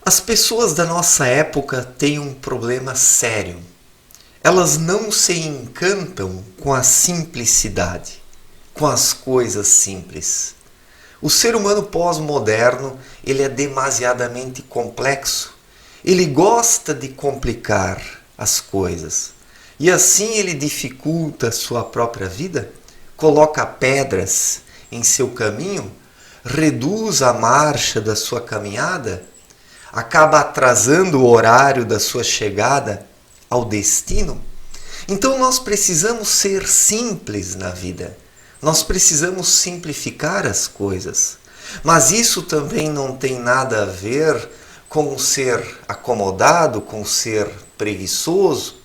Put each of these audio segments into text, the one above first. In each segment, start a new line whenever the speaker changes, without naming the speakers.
As pessoas da nossa época têm um problema sério. Elas não se encantam com a simplicidade, com as coisas simples. O ser humano pós-moderno, ele é demasiadamente complexo. Ele gosta de complicar as coisas. E assim ele dificulta a sua própria vida, coloca pedras em seu caminho, reduz a marcha da sua caminhada, acaba atrasando o horário da sua chegada ao destino. Então nós precisamos ser simples na vida. Nós precisamos simplificar as coisas. Mas isso também não tem nada a ver com ser acomodado, com ser preguiçoso,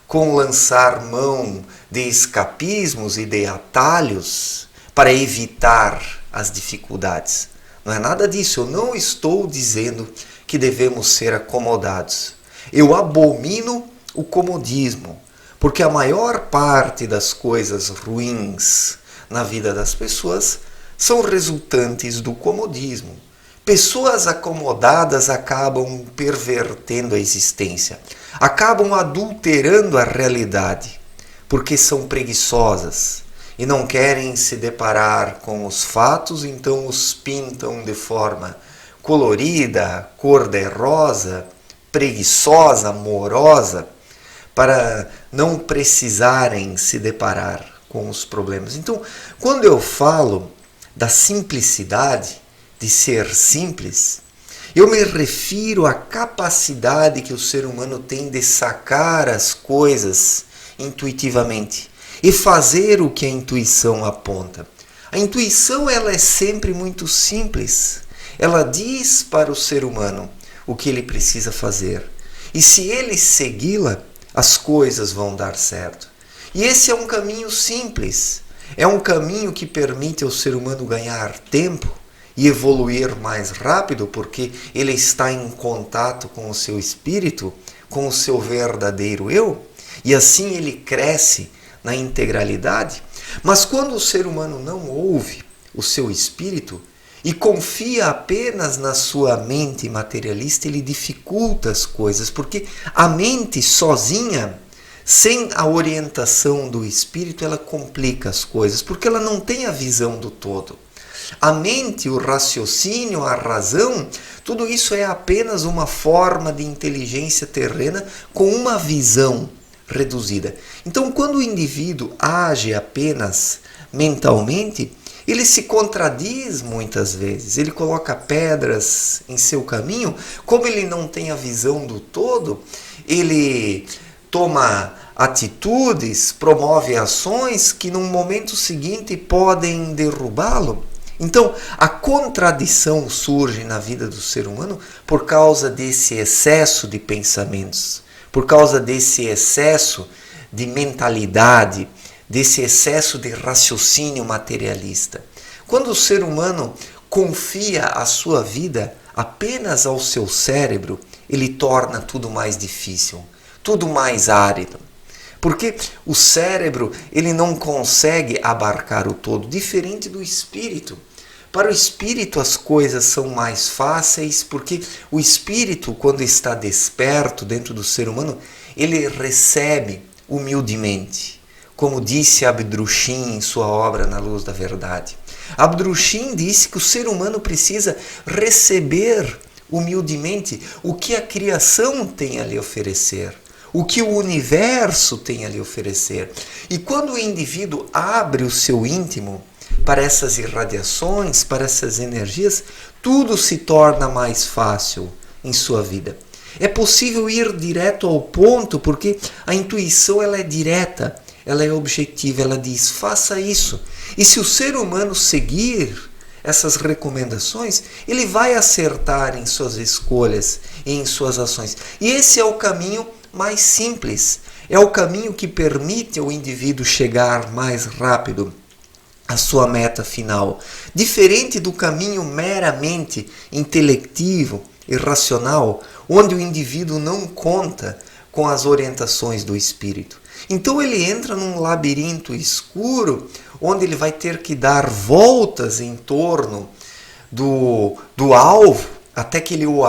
com lançar mão de escapismos e de atalhos para evitar as dificuldades. Não é nada disso. Eu não estou dizendo que devemos ser acomodados. Eu abomino o comodismo, porque a maior parte das coisas ruins na vida das pessoas são resultantes do comodismo. Pessoas acomodadas acabam pervertendo a existência, acabam adulterando a realidade, porque são preguiçosas e não querem se deparar com os fatos, então os pintam de forma colorida, cor-de-rosa, preguiçosa, morosa, para não precisarem se deparar com os problemas. Então, quando eu falo da simplicidade, de ser simples, eu me refiro à capacidade que o ser humano tem de sacar as coisas intuitivamente e fazer o que a intuição aponta. A intuição ela é sempre muito simples. Ela diz para o ser humano o que ele precisa fazer. E se ele segui-la, as coisas vão dar certo. E esse é um caminho simples. É um caminho que permite ao ser humano ganhar tempo e evoluir mais rápido, porque ele está em contato com o seu espírito, com o seu verdadeiro eu, e assim ele cresce na integralidade. Mas quando o ser humano não ouve o seu espírito e confia apenas na sua mente materialista, ele dificulta as coisas, porque a mente sozinha, sem a orientação do espírito, ela complica as coisas, porque ela não tem a visão do todo. A mente, o raciocínio, a razão, tudo isso é apenas uma forma de inteligência terrena com uma visão reduzida. Então, quando o indivíduo age apenas mentalmente, ele se contradiz muitas vezes, ele coloca pedras em seu caminho, como ele não tem a visão do todo, ele toma atitudes, promove ações que num momento seguinte podem derrubá-lo. Então, a contradição surge na vida do ser humano por causa desse excesso de pensamentos, por causa desse excesso de mentalidade, desse excesso de raciocínio materialista. Quando o ser humano confia a sua vida apenas ao seu cérebro, ele torna tudo mais difícil, tudo mais árido. Porque o cérebro ele não consegue abarcar o todo, diferente do espírito. Para o espírito as coisas são mais fáceis, porque o espírito, quando está desperto dentro do ser humano, ele recebe humildemente. Como disse Abdrushim em sua obra Na Luz da Verdade. Abdrushim disse que o ser humano precisa receber humildemente o que a criação tem a lhe oferecer, o que o universo tem a lhe oferecer. E quando o indivíduo abre o seu íntimo para essas irradiações, para essas energias, tudo se torna mais fácil em sua vida. É possível ir direto ao ponto, porque a intuição ela é direta, ela é objetiva, ela diz, faça isso. E se o ser humano seguir essas recomendações, ele vai acertar em suas escolhas e em suas ações. E esse é o caminho mais simples, é o caminho que permite ao indivíduo chegar mais rápido à sua meta final. Diferente do caminho meramente intelectivo e racional, onde o indivíduo não conta com as orientações do espírito. Então ele entra num labirinto escuro, onde ele vai ter que dar voltas em torno do alvo, até que ele o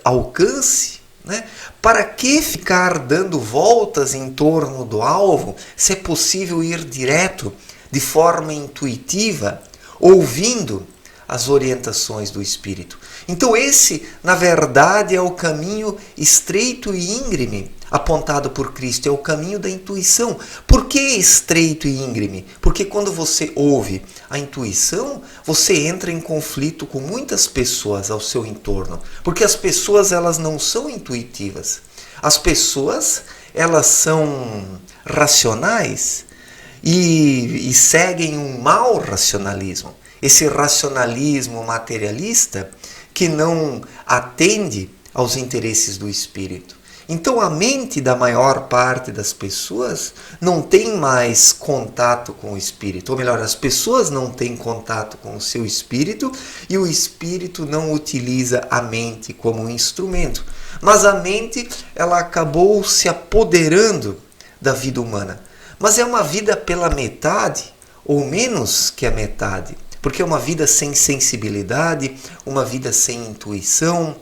alcance, né? Para que ficar dando voltas em torno do alvo, se é possível ir direto, de forma intuitiva, ouvindo as orientações do Espírito? Então esse, na verdade, é o caminho estreito e íngreme apontado por Cristo, é o caminho da intuição. Por que estreito e íngreme? Porque quando você ouve a intuição, você entra em conflito com muitas pessoas ao seu entorno, porque as pessoas, elas não são intuitivas. As pessoas, elas são racionais e seguem um mau racionalismo. Esse racionalismo materialista que não atende aos interesses do espírito. Então a mente da maior parte das pessoas não tem mais contato com o espírito, ou melhor, as pessoas não têm contato com o seu espírito e o espírito não utiliza a mente como um instrumento. Mas a mente, ela acabou se apoderando da vida humana. Mas é uma vida pela metade, ou menos que a metade, porque é uma vida sem sensibilidade, uma vida sem intuição,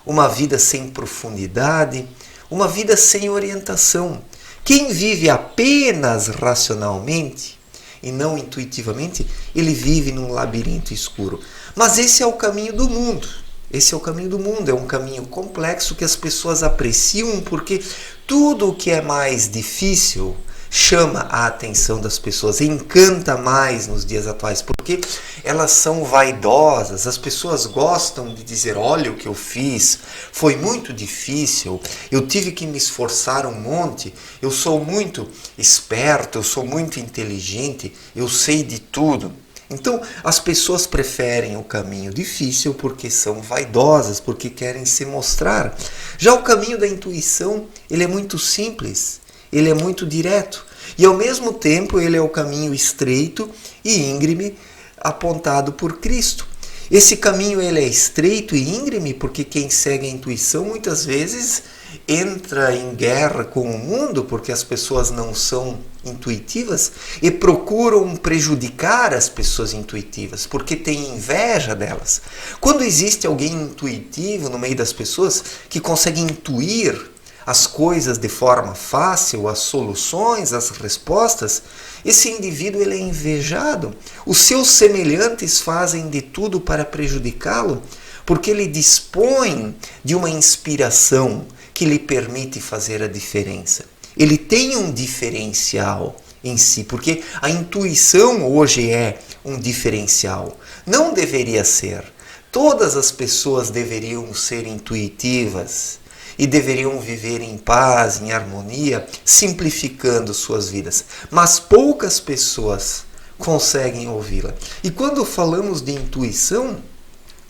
uma vida sem profundidade, uma vida sem orientação. Quem vive apenas racionalmente e não intuitivamente, ele vive num labirinto escuro. Mas esse é o caminho do mundo. Esse é o caminho do mundo. É um caminho complexo que as pessoas apreciam porque tudo o que é mais difícil chama a atenção das pessoas, encanta mais nos dias atuais, porque elas são vaidosas, as pessoas gostam de dizer, olha o que eu fiz, foi muito difícil, eu tive que me esforçar um monte, eu sou muito esperto, eu sou muito inteligente, eu sei de tudo. Então, as pessoas preferem o caminho difícil porque são vaidosas, porque querem se mostrar. Já o caminho da intuição, ele é muito simples. Ele é muito direto e ao mesmo tempo ele é o caminho estreito e íngreme apontado por Cristo. Esse caminho ele é estreito e íngreme porque quem segue a intuição muitas vezes entra em guerra com o mundo porque as pessoas não são intuitivas e procuram prejudicar as pessoas intuitivas porque têm inveja delas. Quando existe alguém intuitivo no meio das pessoas que consegue intuir as coisas de forma fácil, as soluções, as respostas, esse indivíduo ele é invejado. Os seus semelhantes fazem de tudo para prejudicá-lo, porque ele dispõe de uma inspiração que lhe permite fazer a diferença. Ele tem um diferencial em si, porque a intuição hoje é um diferencial. Não deveria ser. Todas as pessoas deveriam ser intuitivas e deveriam viver em paz, em harmonia, simplificando suas vidas. Mas poucas pessoas conseguem ouvi-la. E quando falamos de intuição,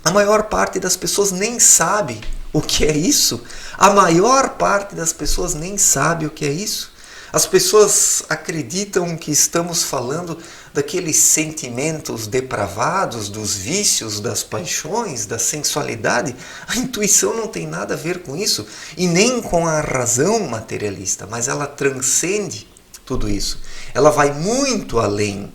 a maior parte das pessoas nem sabe o que é isso. A maior parte das pessoas nem sabe o que é isso. As pessoas acreditam que estamos falando daqueles sentimentos depravados, dos vícios, das paixões, da sensualidade. A intuição não tem nada a ver com isso e nem com a razão materialista, mas ela transcende tudo isso. Ela vai muito além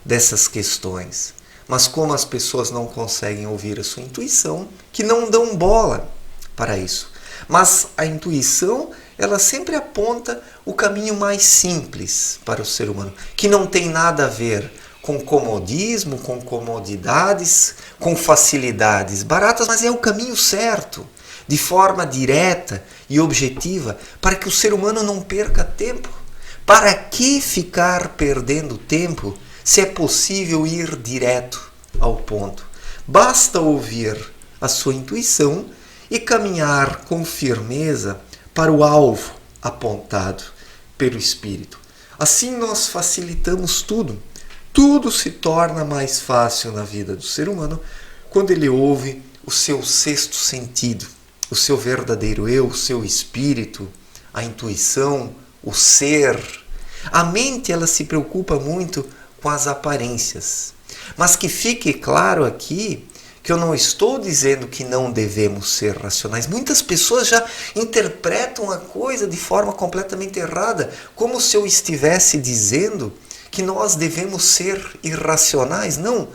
dessas questões. Mas como as pessoas não conseguem ouvir a sua intuição, que não dão bola para isso. Mas a intuição, ela sempre aponta o caminho mais simples para o ser humano, que não tem nada a ver com comodismo, com comodidades, com facilidades baratas, mas é o caminho certo, de forma direta e objetiva, para que o ser humano não perca tempo. Para que ficar perdendo tempo se é possível ir direto ao ponto? Basta ouvir a sua intuição e caminhar com firmeza para o alvo apontado pelo Espírito. Assim nós facilitamos tudo. Tudo se torna mais fácil na vida do ser humano quando ele ouve o seu sexto sentido, o seu verdadeiro eu, o seu espírito, a intuição, o ser. A mente ela se preocupa muito com as aparências. Mas que fique claro aqui que eu não estou dizendo que não devemos ser racionais. Muitas pessoas já interpretam a coisa de forma completamente errada, como se eu estivesse dizendo que nós devemos ser irracionais. Não.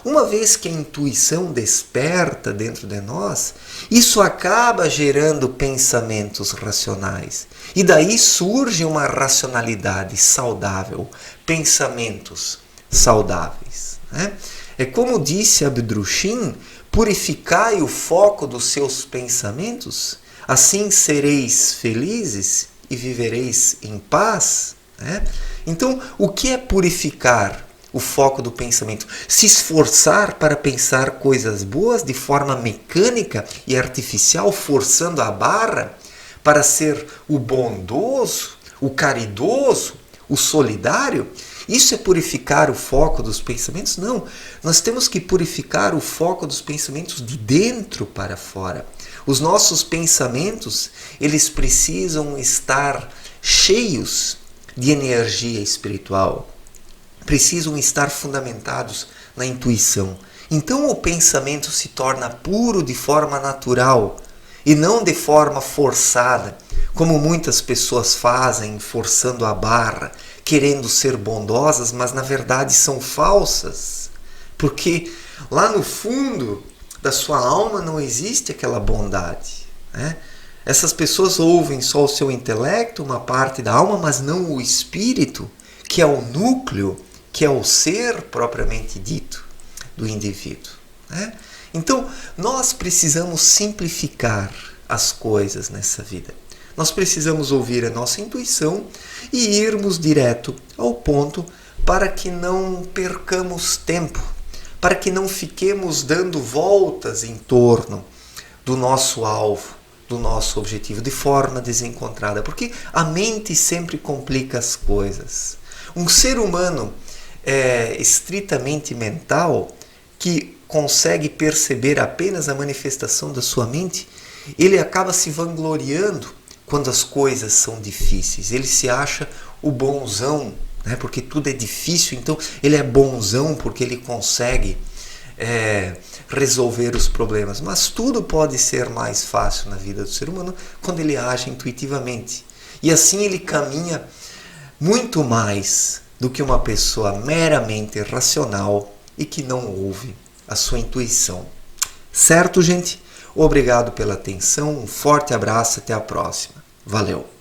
uma vez que a intuição desperta dentro de nós, isso acaba gerando pensamentos racionais. E daí surge uma racionalidade saudável, pensamentos saudáveis. Né? É como disse Abdrushim, purificai o foco dos seus pensamentos, assim sereis felizes e vivereis em paz. Né? Então, o que é purificar o foco do pensamento? Se esforçar para pensar coisas boas de forma mecânica e artificial, forçando a barra para ser o bondoso, o caridoso, o solidário? Isso é purificar o foco dos pensamentos? Não. Nós temos que purificar o foco dos pensamentos de dentro para fora. Os nossos pensamentos, eles precisam estar cheios de energia espiritual. Precisam estar fundamentados na intuição. Então o pensamento se torna puro de forma natural e não de forma forçada, como muitas pessoas fazem, forçando a barra, querendo ser bondosas, mas na verdade são falsas. Porque lá no fundo da sua alma não existe aquela bondade. Né? Essas pessoas ouvem só o seu intelecto, uma parte da alma, mas não o espírito, que é o núcleo, que é o ser propriamente dito do indivíduo. Né? Então, nós precisamos simplificar as coisas nessa vida. Nós precisamos ouvir a nossa intuição e irmos direto ao ponto para que não percamos tempo, para que não fiquemos dando voltas em torno do nosso alvo, do nosso objetivo, de forma desencontrada, porque a mente sempre complica as coisas. Um ser humano estritamente mental, que consegue perceber apenas a manifestação da sua mente, ele acaba se vangloriando quando as coisas são difíceis. Ele se acha o bonzão, né? Porque tudo é difícil, então ele é bonzão porque ele consegue resolver os problemas. Mas tudo pode ser mais fácil na vida do ser humano quando ele age intuitivamente. E assim ele caminha muito mais do que uma pessoa meramente racional e que não ouve a sua intuição. Certo, gente? Obrigado pela atenção, um forte abraço, até a próxima. Valeu!